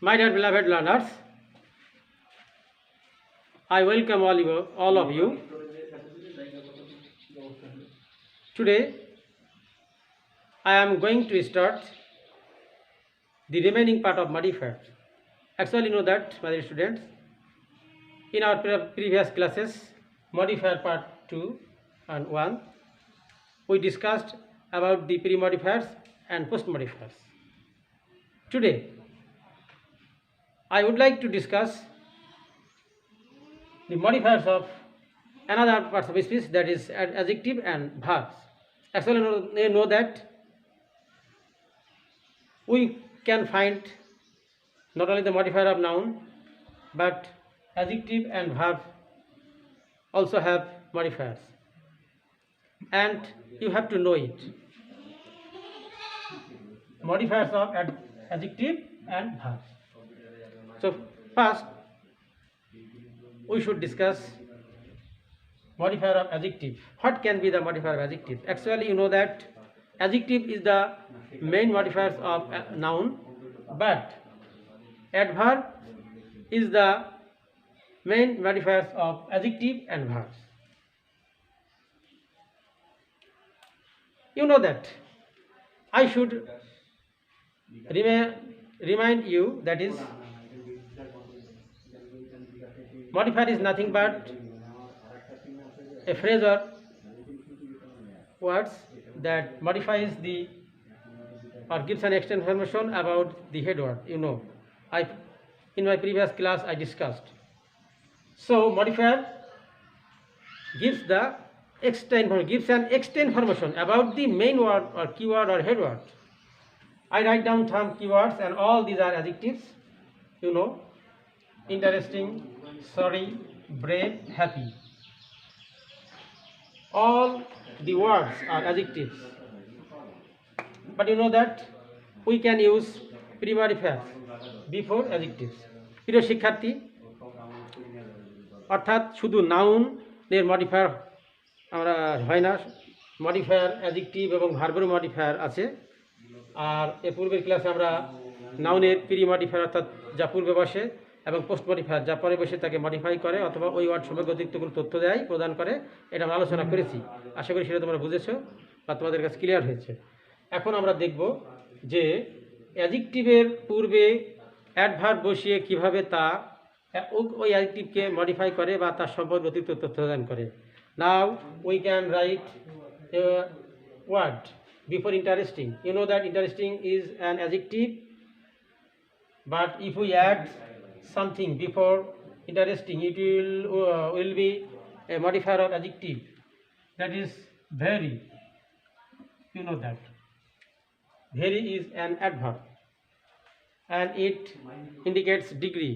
My dear beloved learners, I welcome all of you. Today, I am going to start the remaining part of modifiers. Actually, you know that, my dear students, in our previous classes, modifier part 2 and 1, we discussed about the pre-modifiers and post-modifiers. Today, I would like to discuss the modifiers of another parts of speech, that is adjective and verbs. Actually, you know that we can find not only the modifier of noun, but adjective and verb also have modifiers, and you have to know it. Modifiers of adjective and verb. So first, we should discuss modifier of adjective. What can be the modifier of adjective? Actually, you know that adjective is the main modifiers of noun, but adverb is the main modifiers of adjective and verbs. You know that I should remind you, that is, modifier is nothing but a phrase or words that modifies the or gives an extra information about the head word. You know, in my previous class I discussed. So modifier gives an extra information about the main word or keyword or head word. I write down some keywords, and all these are adjectives. You know, interesting, sorry, brave, happy. All the words are adjectives. But you know that we can use pre-modifiers before adjectives. প্রিয় শিক্ষার্থী, অর্থাৎ শুধু noun এর modifier আমরা হয় না, modifier adjective এবং ভার্বের মডিফায়ার আছে। আর এর পূর্বের ক্লাসে আমরা নাউনের প্রি মডিফায়ার অর্থাৎ যা পূর্বে বসে এবং পোস্ট মডিফায়ার যা পরে বসে তাকে মডিফাই করে অথবা ওই ওয়ার্ড সম্পর্কে অতিরিক্ত কোনো তথ্য দেয় প্রদান করে, এটা আমরা আলোচনা করেছি। আশা করি সেটা তোমরা বুঝেছো বা তোমাদের কাছে ক্লিয়ার হয়েছে। এখন আমরা দেখব যে অ্যাডজেক্টিভের পূর্বে অ্যাডভার্ব বসিয়ে কিভাবে তা ওই অ্যাডজেক্টিভকে মডিফাই করে বা তার সম্পর্কে অতিরিক্ত তথ্য প্রদান করে। Now we can write a word before interesting. You know that interesting is an adjective, but if we add something before interesting, it will be a modifier of adjective, that is very. You know that very is an adverb and it indicates degree.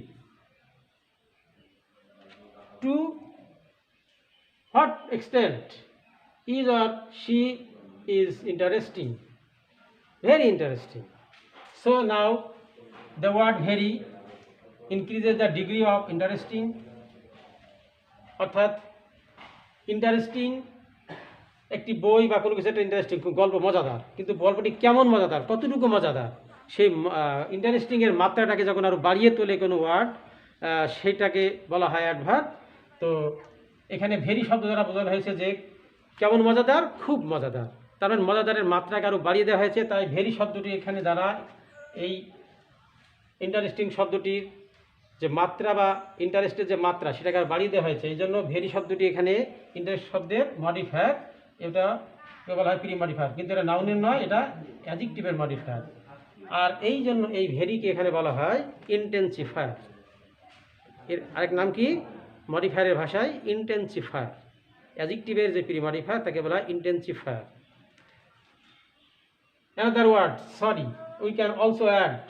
To what extent is or she is interesting, very interesting. So now the word very increases the degree of interesting, অর্থাৎ interesting একটি বই বা কোনো কিছু একটা interesting গল্প মজাদার, কিন্তু গল্পটি কেমন মজাদার, কতটুকু মজাদার, সেই ইন্টারেস্টিংয়ের মাত্রাটাকে যখন আরও বাড়িয়ে তোলে কোনো ওয়ার্ড, সেইটাকে বলা হয় অ্যাডভার্ব। তো এখানে ভেরি শব্দ দ্বারা বোঝানো হয়েছে যে কেমন মজাদার, খুব মজাদার, তার মানে মজাদারের মাত্রাকে আরও বাড়িয়ে দেওয়া হয়েছে। তাই ভেরি শব্দটি এখানে দ্বারা এই ইন্টারেস্টিং শব্দটির যে মাত্রা বা ইন্টারেস্টের যে মাত্রা সেটাকে আর বাড়িয়ে দেওয়া হয়েছে। এই জন্য ভেরি শব্দটি এখানে ইন্টারেস্ট শব্দের মডিফায়ার, এটা বলা হয় প্রি মডিফায়ার, কিন্তু এটা নাউনের নয়, এটা অ্যাডজেক্টিভের মডিফায়ার। আর এই জন্য এই ভেরিকে এখানে বলা হয় ইন্টেন্সিফায়ার। এর আরেক নাম কি মডিফায়ারের ভাষায়? ইন্টেন্সিফায়ার। অ্যাডজেক্টিভের যে প্রি মডিফায়ার তাকে বলা হয় intensifier. Another word, sorry. We can also add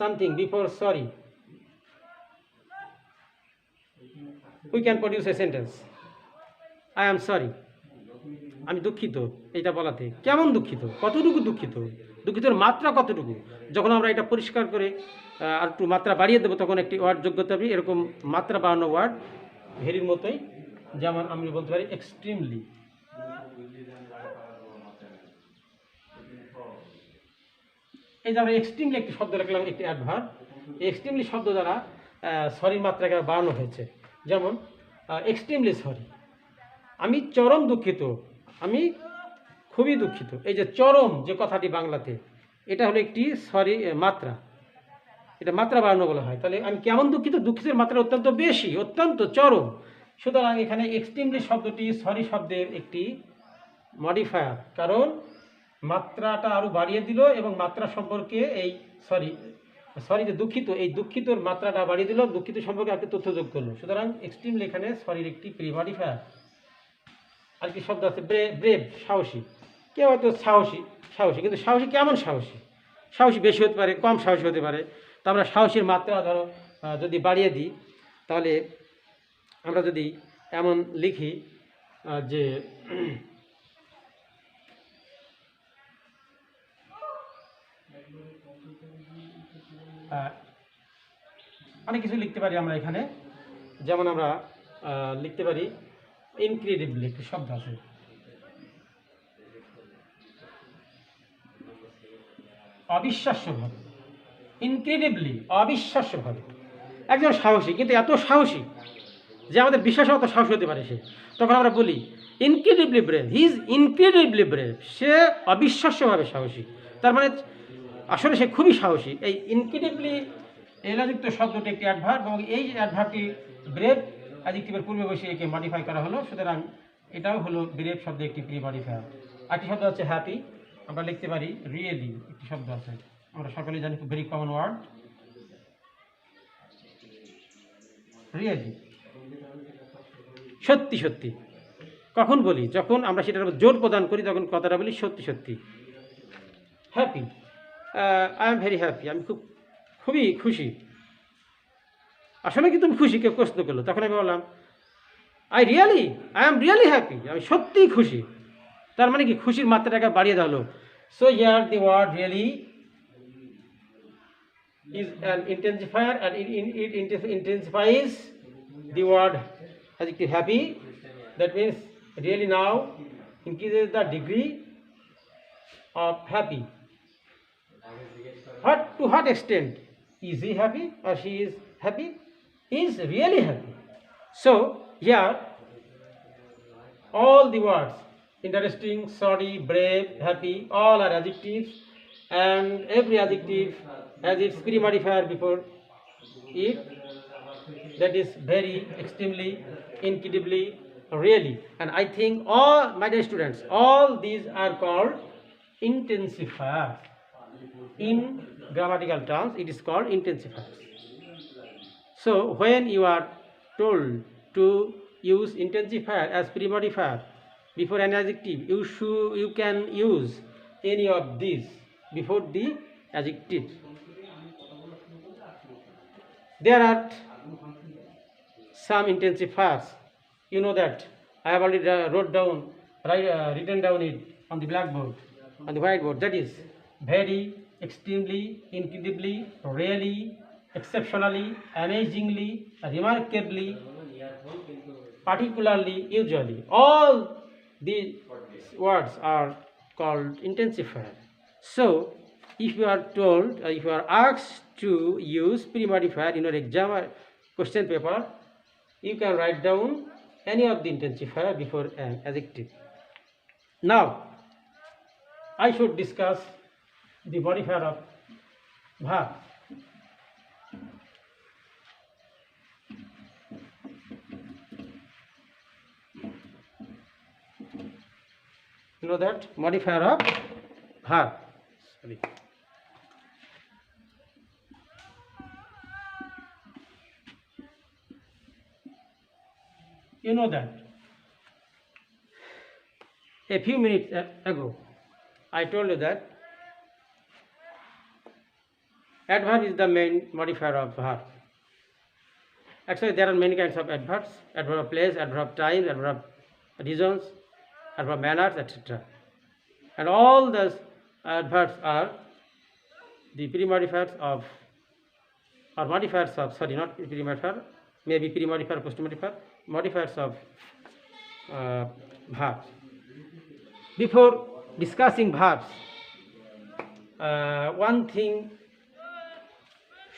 something before sorry. We can produce a sentence. I am sorry. আমি দুঃখিত। এটা বলাতে কেমন দুঃখিত, কতটুকু দুঃখিত, দুঃখিতের মাত্রা কতটুকু। যখন আমরা এটা পরিষ্কার করে আর একটু মাত্রা বাড়িয়ে দেবো তখন একটি ওয়ার্ড যোগ্যতা হবে। এরকম মাত্রা বাড়ানো ওয়ার্ড ভেরির মতোই, যেমন আমি বলতে পারি এক্সট্রিমলি। এই যে আমরা এক্সট্রিমলি একটি শব্দ লিখলাম, একটি অ্যাডভার্ব। এক্সট্রিমলি শব্দ দ্বারা সরির মাত্রাকে বাড়ানো হয়েছে। যেমন এক্সট্রিমলি সরি, আমি চরম দুঃখিত, আমি খুবই দুঃখিত। এই যে চরম যে কথাটি বাংলাতে, এটা হলো একটি সরি মাত্রা, এটা মাত্রা বাড়ানো বলা হয়। তাহলে আমি কেমন দুঃখিত, দুঃখিতের মাত্রা অত্যন্ত বেশি, অত্যন্ত চরম। সুতরাং এখানে এক্সট্রিমলি শব্দটি সরি শব্দের একটি মডিফায়ার, কারণ মাত্রাটা আরও বাড়িয়ে দিল এবং মাত্রা সম্পর্কে এই সরি যে দুঃখিত, এই দুঃখিতর মাত্রাটা বাড়িয়ে দিল, দুঃখিত সম্পর্কে একটা তথ্য যোগ করলো। সুতরাং এক্সট্রিমলি এখানে সরির একটি প্রি মডিফায়ার। আরেকটি শব্দ আছে ব্রেভ, সাহসী। কেউ হয়তো সাহসী, কিন্তু সাহসী কেমন সাহসী? সাহসী বেশি হতে পারে, কম সাহসী হতে পারে। তো আমরা সাহসীর মাত্রা ধরো যদি বাড়িয়ে দিই, তাহলে আমরা যদি এমন লিখি যে অনেক কিছু লিখতে পারি আমরা এখানে। যেমন আমরা লিখতে পারি ইনক্রেডিবলি, একটি শব্দ আছে, অবিশ্বাস্যভাবে। ইনক্রেডিবলি, অবিশ্বাস্যভাবে। একজন সাহসী, কিন্তু এত সাহসী যে আমাদের বিশ্বাসও অত সাহসী হতে পারে সে, তখন আমরা বলি incredibly brave, he is incredibly brave, সে অবিশ্বাস্যভাবে সাহসী। তার মানে আসলে সে খুবই সাহসী। এই ইনক্রেডিবলি এলাযুক্ত শব্দটি একটি অ্যাডভার্ব, এবং এই অ্যাডভার্বটি ব্রেভ অ্যাডজেক্টিভের পূর্বে বসে একে মডিফাই করা হলো। সুতরাং এটাও হলো ব্রেভ শব্দের একটি প্রি মডিফায়ার। আরেকটি শব্দ হচ্ছে হ্যাপি, আমরা লিখতে পারি রিয়েলি, একটি শব্দ আছে, আমরা সকলেই জানি, ভেরি কমন ওয়ার্ড, রিয়েলি, সত্যি সত্যি। কখন বলি? যখন আমরা সেটার উপর জোর প্রদান করি, তখন কথাটা বলি সত্যি সত্যি। Happy, I am very happy, আমি খুবই খুশি। আসলে কি তুমি খুশি? কেউ প্রশ্ন করলো, তখন আমি বললাম আই এম রিয়েলি হ্যাপি, আমি সত্যিই খুশি। তার মানে কি খুশির মাত্রাটাকে বাড়িয়ে দেওয়া হলো। So here the word really is an intensifier, and it intensifies the word adjective happy. That means really now increases the degree of happy. To what extent is he happy or she is happy? Is really happy. So here all the words interesting, sorry, brave, happy, all are adjectives, and every adjective has its pre modifier before it, that is very, extremely, incredibly, really. And I think all, my dear students, all these are called intensifiers. In grammatical terms, it is called intensifiers. So when you are told to use intensifier as pre modifier before an adjective, you can use any of these before the adjective. There are some intensifiers, you know that I have already written down it on the blackboard, on the whiteboard. That is very, extremely, incredibly, really, exceptionally, amazingly, remarkably, particularly, usually. All these words are called intensifier. So if you are told, if you are asked to use pre modifier in your exam or question paper, you can write down any of the intensifier before an adjective. Now I should discuss the modifier of verb. You know that modifier of verb. Sorry. You know that a few minutes ago I told you that adverb is the main modifier of verb. Actually there are many kinds of adverbs: adverb of place, adverb of time, adverb of reasons, adverb of manners, etc. And all those adverbs are the pre-modifiers of, or modifiers of, sorry, not pre-modifier, maybe pre-modifier, post-modifier, modifiers of verbs. Before discussing verbs, one thing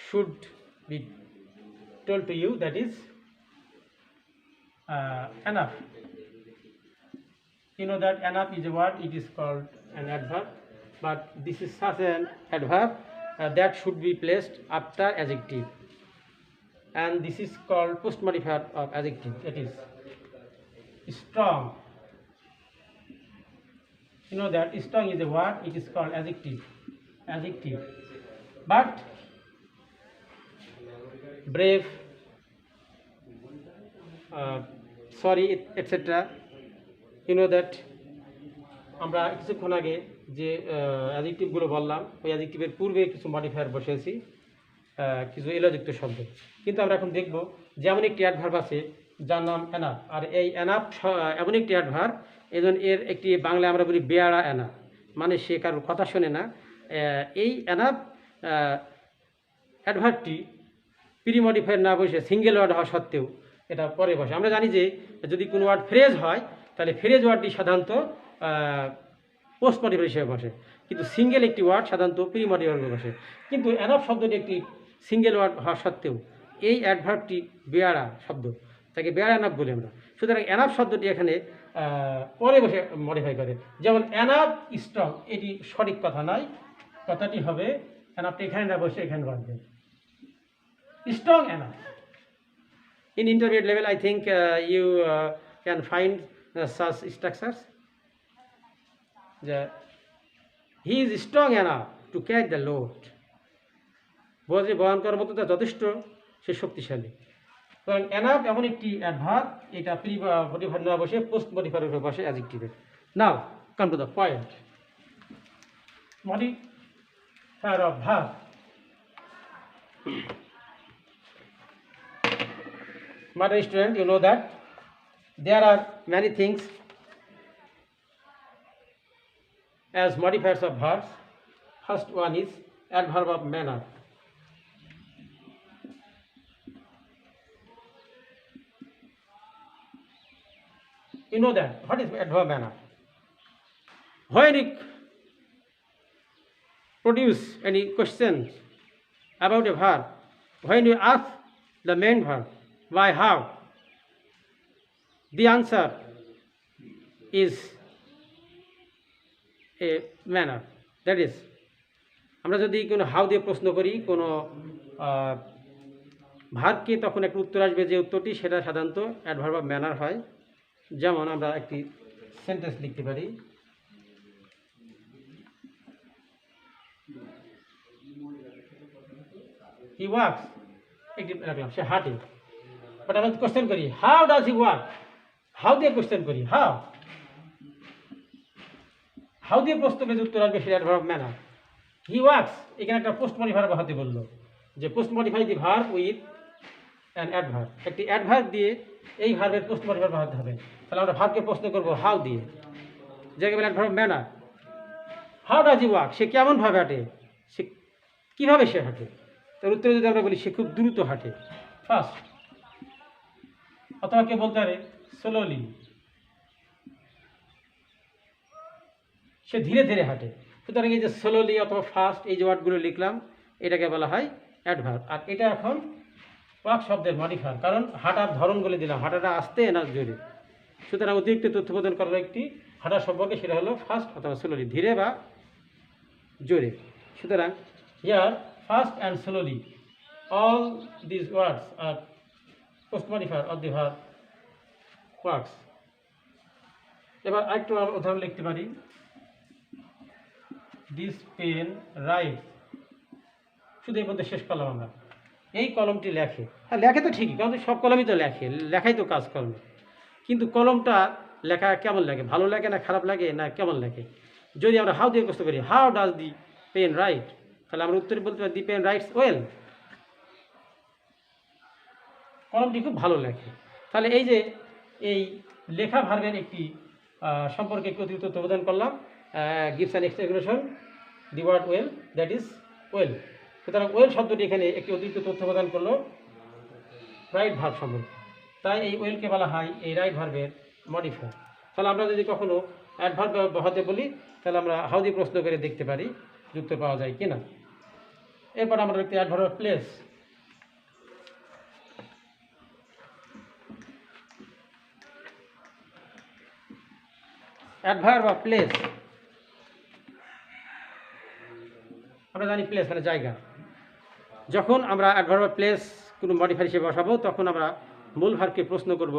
should be told to you, that is enough. You know that enough is a word, it is called an adverb, but this is such an adverb that should be placed after adjective, and this is called post modifier of adjective. That is strong. You know that strong is a word, it is called adjective. But brave, sorry, etc. You know that আমরা কিছুক্ষণ আগে যে অ্যাডজেক্টিভগুলো বললাম, ওই অ্যাডজেক্টিভের পূর্বে কিছু modifier বসিয়েছি, কিছু এলোযুক্ত শব্দ। কিন্তু আমরা এখন দেখব যেমন একটি অ্যাডভার্ব আছে যার নাম এনাফ, আর এই এনাফ এমন একটি অ্যাডভার্ব, এজন্য এর একটি বাংলায় আমরা বলি বেয়ারা এনাফ, মানে সে কারোর কথা শোনে না। এই এনাফ অ্যাডভার্বটি প্রি মডিফায়ার না বসে সিঙ্গেল ওয়ার্ড হওয়া সত্ত্বেও এটা পরে বসে। আমরা জানি যে যদি কোনো ওয়ার্ড ফ্রেজ হয় তাহলে ফ্রেজ ওয়ার্ডটি সাধারণত পোস্ট মডিফায়ার হিসেবে বসে, কিন্তু সিঙ্গেল একটি ওয়ার্ড সাধারণত প্রি মডিফায়ার বসে। কিন্তু এনাফ শব্দটি একটি সিঙ্গেল ওয়ার্ড হওয়া সত্ত্বেও এই অ্যাডভার্বটি বেয়ারা শব্দ, তাকে বেয়ারা এনাফ বলি আমরা। সুতরাং এনাফ শব্দটি এখানে পরে বসে মডিফাই করে। যেমন এনাফ স্ট্রং, এটি সঠিক কথা নয়, কথাটি হবে এনাফটি এখানে না বসে এখানে বসবে strong enough. In intermediate level, I think you can find such structures. He is strong enough to carry the load. বোঝে বহন করার মতো তা যথেষ্ট, সে শক্তিশালী। কারণ এনাফ এমন একটি অ্যাডভার্ব, এটা প্রি মডিফায়ার না বসে পোস্ট মডিফায়ার উপরে বসে অ্যাডজেক্টিভে। Now come to the point. Modifier of verb. My dear student, you know that there are many things as modifiers of verbs. First one is adverb of manner. You know that. What is adverb manner? When you produce any questions about a verb, when you ask the main verb, why, how, the answer is a manner. That is, আমরা যদি কোনো how দিয়ে প্রশ্ন করি কোনো ভার্বকে, তখন একটা উত্তর আসবে, যে উত্তরটি সেটা সাধারণত অ্যাডভার্ব অফ ম্যানার হয়। যেমন আমরা একটি সেন্টেন্স লিখতে পারি, হি ওয়ার্কস, একটি রাখলাম সে হাঁটে। বাট আমরা কোশ্চেন করি, how does he work, how দিয়ে কোশ্চেন করি, হাউ দিয়ে প্রশ্ন করে উত্তর আসবে সেটা অ্যাডভার্ব ম্যানার। হি ওয়ার্কস, এখানে একটা পোস্ট মডিফায়ার বসাতে বললো, যে post modify the verb with an adverb. একটি অ্যাডভার্ব দিয়ে এই ভার্বের পোস্ট মডিফায়ার বসাতে হবে। তাহলে আমরা ভার্বকে প্রশ্ন করবো হাউ দিয়ে, যাকে বলে adverb manner. How does he walk, সে কেমনভাবে হাঁটে, সে কীভাবে সে হাঁটে। তার উত্তরে যদি আমরা বলি সে খুব দ্রুত হাঁটে, ফাস্ট। অথবা কেউ বলতে পারে স্লোলি, সে ধীরে ধীরে হাঁটে। সুতরাং এই যে স্লোলি অথবা ফাস্ট, এই যে ওয়ার্ডগুলো লিখলাম, এটাকে বলা হয় অ্যাডভার্ব। আর এটা এখন ওয়ার্ক শব্দের মডিফায়ার, কারণ হাঁটার ধরনগুলো দিলাম, হাঁটাটা আস্তে না জোরে। সুতরাং অতিরিক্ত তথ্য প্রদান করার একটি হাঁটার সম্পর্কে, সেটা হলো ফাস্ট অথবা স্লোলি, ধীরে বা জোরে। সুতরাং here fast and slowly, all these words are post modifier of the verb works. এবার আরেকটু উদাহরণ লিখতে পারি, দিস পেন রাইট। শুধু এই পর্যন্ত শেষ করলাম আমরা। এই কলমটি লেখে, হ্যাঁ লেখে তো ঠিকই, কারণ সব কলমই তো লেখে, লেখাই তো কাজ কলমে। কিন্তু কলমটা লেখা কেমন লাগে, ভালো লাগে না খারাপ লাগে না কেমন লাগে। যদি আমরা হাউ দিয়ে প্রশ্ন করি, how does the pen write, তাহলে আমরা উত্তরে বলতে পারি দি পেন রাইটস ওয়েল, কলমটি খুব ভালো লেখে। তাহলে এই যে এই লেখা ভার্বের একটি সম্পর্কে একটু অতিরিক্ত তথ্য প্রদান করলাম, gives an explanation the word well, that is well. সুতরাং ওয়েল শব্দটি এখানে একটি অতিরিক্ত তথ্য প্রদান করলো রাইট ভার্ব সম্পর্কে। তাই এই ওয়েলকে বলা হয় এই রাইট ভার্বের মডিফায়ার। তাহলে আমরা যদি কখনো অ্যাডভার্ব বসাতে বলি, তাহলে আমরা হাউ দিয়ে প্রশ্ন করে দেখতে পারি, যুক্ত পাওয়া যায় কিনা। এরপর আমরা দেখতে adverb of place. Adverb of place, আমরা জানি প্লেস মানে জায়গা। যখন আমরা অ্যাডভার্ব অফ প্লেস কোনো মডিফায়ার হিসেবে বসাবো তখন আমরা মূল ভার্বকে প্রশ্ন করব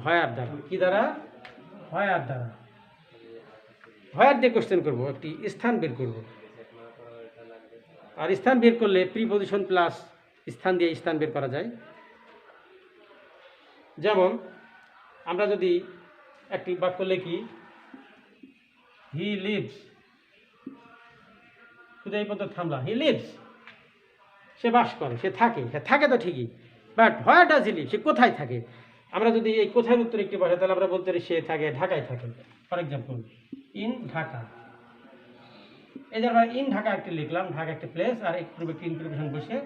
হোয়ার দ্বারা। কি দ্বারা? হোয়ার দ্বারা। হোয়ার দিয়ে কোশ্চেন করব, একটি স্থান বের করব। আর স্থান বের করলে প্রিপজিশন প্লাস স্থান দিয়ে স্থান বের করা যায়। যেমন আমরা যদি একটি বাক্য লিখি হি লিভস, শুধু এই পর্যন্ত থামলাম, হি লিভস, সে বাস করে, সে থাকে তো ঠিকই, but where does he live, সে কোথায় থাকে। আমরা যদি এই কোথায় উত্তর একটি বসে তাহলে আমরা বলতে পারি সে থাকে ঢাকায় থাকে। For example in Dhaka. এই যে আমরা ইন ঢাকা একটি লিখলাম, ঢাকা একটি প্লেস, আর একটু একটি ইনক্রিপশন বসে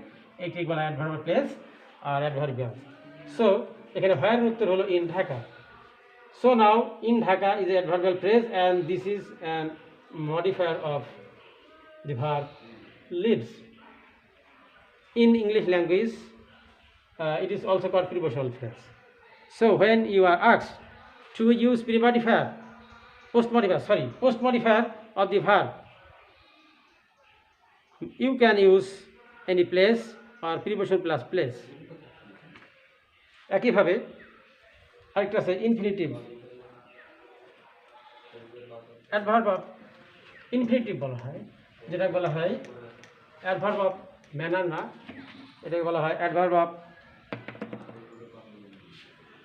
এটি বলা অ্যাডভার্ব প্লেস আর অ্যাডভার্বিয়াল। সো এখানে হোয়ারের উত্তর হলো in Dhaka. So now in Dhaka is an adverbial phrase and this is an modifier of the verb lives. In English language it is also called prepositional phrase. So when you are asked to use post modifier of the verb, you can use any place or preposition plus place. একইভাবে আরেকটা আছে infinitive. Adverb of infinitive বলা হয়, যেটা বলা হয় adverb of manner না, এটাকে বলা হয় অ্যাডভার্ব অফ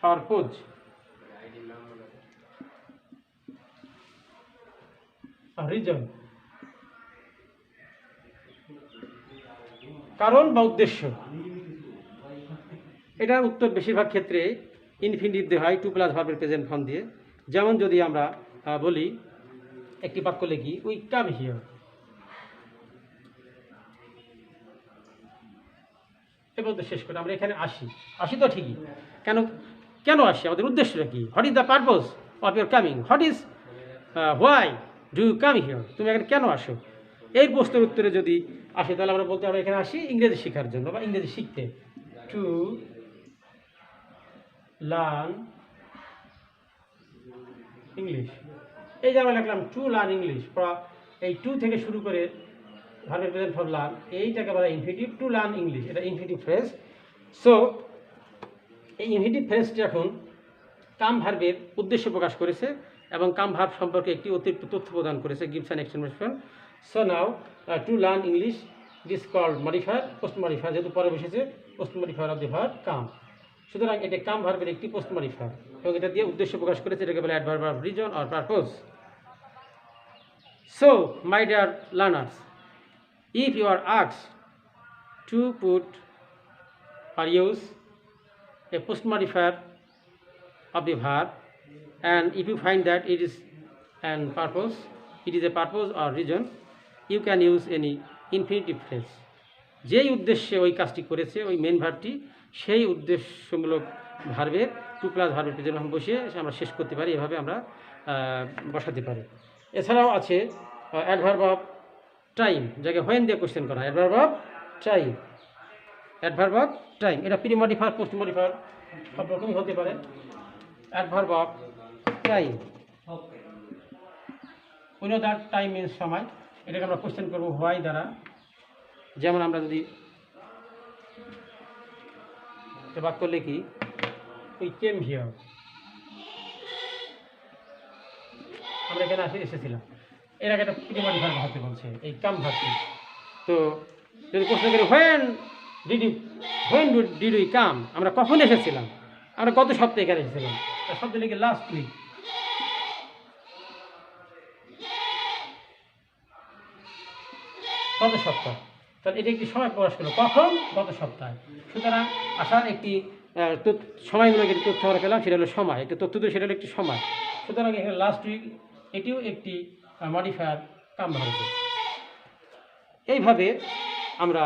পারপোজ। রিজন, কারণ বা উদ্দেশ্য। এটার উত্তর বেশিরভাগ ক্ষেত্রে ইনফিনিটিভ দিয়ে হয়, টু প্লাস ভার্বের প্রেজেন্ট ফর্ম দিয়ে। যেমন যদি আমরা বলি একটি বাক্য লিখি উই কাম হিয়ার, এবার তো শেষ করে আমরা এখানে আসি তো ঠিকই, কেন আসি, আমাদের উদ্দেশ্যটা কি, what is the purpose of your coming, what is why do you come here, তুমি এখানে কেন আসো। এই প্রশ্নের উত্তরে যদি আসি তাহলে আমরা বলতে আমরা এখানে আসি ইংরেজি শেখার জন্য বা ইংরেজি শিখতে, টু লার্ন ইংলিশ। এই যে আমরা লিখলাম টু লার্ন ইংলিশ, এই টু থেকে শুরু করে ভার্বের প্রেজেন্ট ফর্ম লার্ন, এইটাকে বলা ইনফিনিটিভ, টু লার্ন ইংলিশ, এটা ইনফিনিটিভ ফ্রেজ। সো এই ইনফিনিটিভ ফ্রেজটি এখন কাম ভার্বের উদ্দেশ্য প্রকাশ করেছে এবং কাম ভার্ব সম্পর্কে একটি অতিরিক্ত তথ্য প্রদান করেছে, gives an explanation. So now to learn English this called modifier, post modifier, যেহেতু পরে বসেছে post modifier of the verb come. সুতরাং এটা কাম ভার্বের একটি পোস্ট মডিফায়ার এবং এটা দিয়ে উদ্দেশ্য প্রকাশ করেছে, এটাকে বলে adverb of reason or purpose. So my dear learners, if you are asked to put or use a post modifier of the verb and if you find that it is a purpose or reason, you can use any infinitive phrase. যেই উদ্দেশ্যে ওই কাজটি করেছে ওই main ভার্বটি, সেই উদ্দেশ্যমূলক ভার্বের two plus ভার্বের প্রেজেন্ট ফর্ম বসিয়ে আমরা শেষ করতে পারি, এভাবে আমরা বসাতে পারি। এছাড়াও আছে অ্যাডভার্ব অফ টাইম, যাকে হোয়েন দিয়ে কোশ্চেন করা, অ্যাডভার্ব অফ টাইম, এটা প্রি মডিফায়ার পোস্ট মডিফায়ার সব রকমই হতে পারে। Adverb of time, we know that time means সময়, এটাকে আমরা কোশ্চেন করবো হোয়াই দ্বারা। যেমন আমরা যদি বাক্য লিখি উই কেম হিয়ার, আমরা এখানে এসেছিলাম, এর আগে একটা প্রি মডিফায়ার ভাবতে বলছে এই কাম ভাবছি। তো যদি প্রশ্ন করি হোয়েন ডিড উই কাম, আমরা কখন এসেছিলাম, আমরা গত সপ্তাহে এখানে এসেছিলাম, তার শব্দ লিখে লাস্ট উইক। গত সপ্তাহ, তাহলে এটা একটি সময় প্রকাশ করলো, কখন, গত সপ্তাহে। সুতরাং আসার একটি সময়গুলো একটি তথ্য আমরা পেলাম, সেটা হলো সময়, একটি তথ্য দিয়ে সেটা হলো একটি সময়। সুতরাং এখানে লাস্ট উইক এটিও একটি মডিফায়ার কাম ভার্বের। এইভাবে আমরা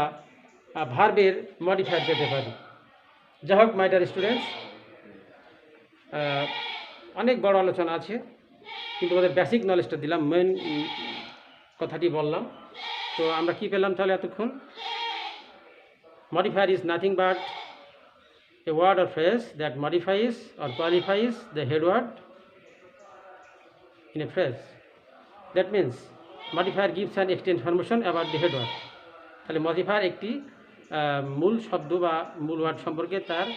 ভার্বের মডিফায়ার পেতে পারি। যাই হোক মাই ডিয়ার স্টুডেন্টস, অনেক বড় আলোচনা আছে কিন্তু আমাদের বেসিক নলেজটা দিলাম, মেন কথাটি বললাম। তো আমরা কি পেলাম তাহলে এতক্ষণ? Modifier is nothing but a word or phrase that modifies or qualifies the head word in a phrase. That means modifier gives an extra information about the head word. তাহলে মডিফায়ার একটি মূল শব্দ বা মূল ওয়ার্ড সম্পর্কে তার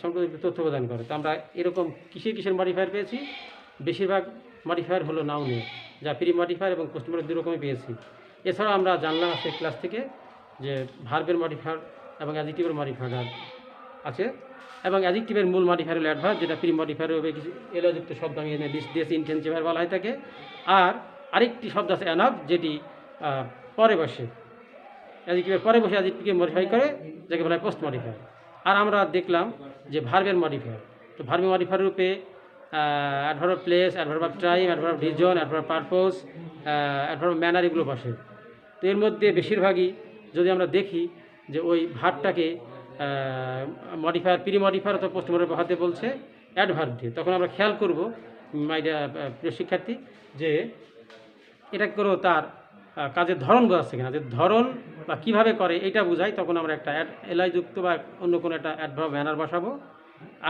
সম্পর্কিত তথ্য প্রদান করে। তো আমরা এরকম কিসের মডিফায়ার পেয়েছি? বেশিরভাগ মডিফায়ার হলো নাউনের, যা প্রি মডিফায়ার এবং পোস্ট মডিফায়ার দুই রকমই পেয়েছি। এছাড়াও আমরা জানলাম আজকের ক্লাস থেকে যে ভার্বের মডিফায়ার এবং অ্যাডজেক্টিভের মডিফায়ার আছে, এবং অ্যাডজেক্টিভের মূল মডিফায়ার হলো অ্যাডভার্ব, যেটা প্রি মডিফায়ার হবে কিছু এলোযুক্ত শব্দ আমি এনে লিস্ট দিয়েছি, ইন্টেন্সিভার বলা হয় থাকে। আর আরেকটি শব্দ আছে অ্যানাফ, যেটি পরে বসে, অ্যাডজেক্টিভের পরে বসে অ্যাডজেক্টিভকে মডিফাই করে, যাকে বলা হয় পোস্ট মডিফায়ার। আর আমরা দেখলাম যে ভার্বের মডিফায়ার, তো ভার্বের মডিফায়ার রূপে adverb of place, adverb of time, adverb of reason, adverb of purpose, adverb of manner, এগুলো বসে। তো এর মধ্যে বেশিরভাগই যদি আমরা দেখি যে ওই ভার্বটাকে মডিফায়ার, প্রি মডিফায়ার অথবা পোস্ট মডিফায়ার বসাতে বলছে অ্যাডভার্ব দিয়ে, তখন আমরা খেয়াল করব মাই প্রিয় শিক্ষার্থী যে এটা করেও তার কাজের ধরন বোঝাচ্ছে কিনা, যে ধরন বা কীভাবে করে এটা বোঝাই, তখন আমরা একটা এলাই যুক্ত বা অন্য কোনো একটা অ্যাডভার্ব ম্যানার বসাবো।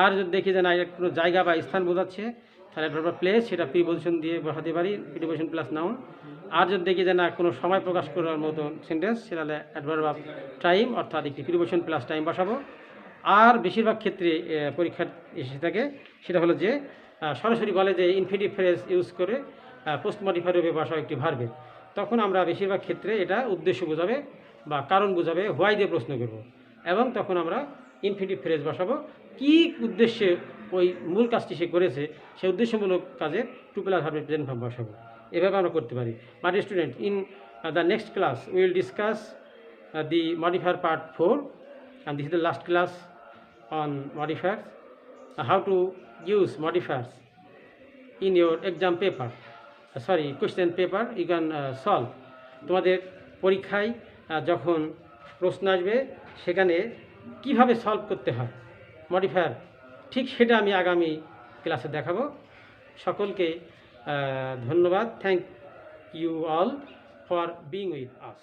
আর যদি দেখি যে না এটা কোনো জায়গা বা স্থান বোঝাচ্ছে, তাহলে অ্যাডভার্ব অফ প্লেস সেটা প্রিপোজিশন দিয়ে বসাতে পারি, প্রিপোজিশন প্লাস নাউন। আর যদি দেখি যে না কোনো সময় প্রকাশ করার মতো সেন্টেন্স, সেটা অ্যাডভার্ব অফ টাইম অর্থাৎ একটি প্রিপোজিশন প্লাস টাইম বসাবো। আর বেশিরভাগ ক্ষেত্রে পরীক্ষার এসে থাকে সেটা হলো যে সরাসরি বলে যে ইনফিনিটিভ ফ্রেজ ইউজ করে পোস্ট মডিফায়ার রূপে বসাও একটি ভার্বে, তখন আমরা বেশিরভাগ ক্ষেত্রে এটা উদ্দেশ্য বোঝাবে বা কারণ বোঝাবে হোয়াই দিয়ে প্রশ্ন করব, এবং তখন আমরা ইনফিনিটিভ ফ্রেজ বসাবো। কী উদ্দেশ্যে ওই মূল কাজটি সে করেছে, সেই উদ্দেশ্যমূলক কাজে টু প্লাস ভার্বের প্রেজেন্ট ফর্ম বসাবো। এভাবে আমরা করতে পারি। But student, in the next class we will discuss the modifier part 4, and this is the last class on modifiers, how to use modifiers in your exam paper, question paper you can solve. তোমাদের পরীক্ষায় যখন প্রশ্ন আসবে সেখানে কিভাবে solve করতে হয় modifier, ঠিক সেটা আমি আগামী ক্লাসে দেখাবো। সকলকে ধন্যবাদ। Thank you all for being with us.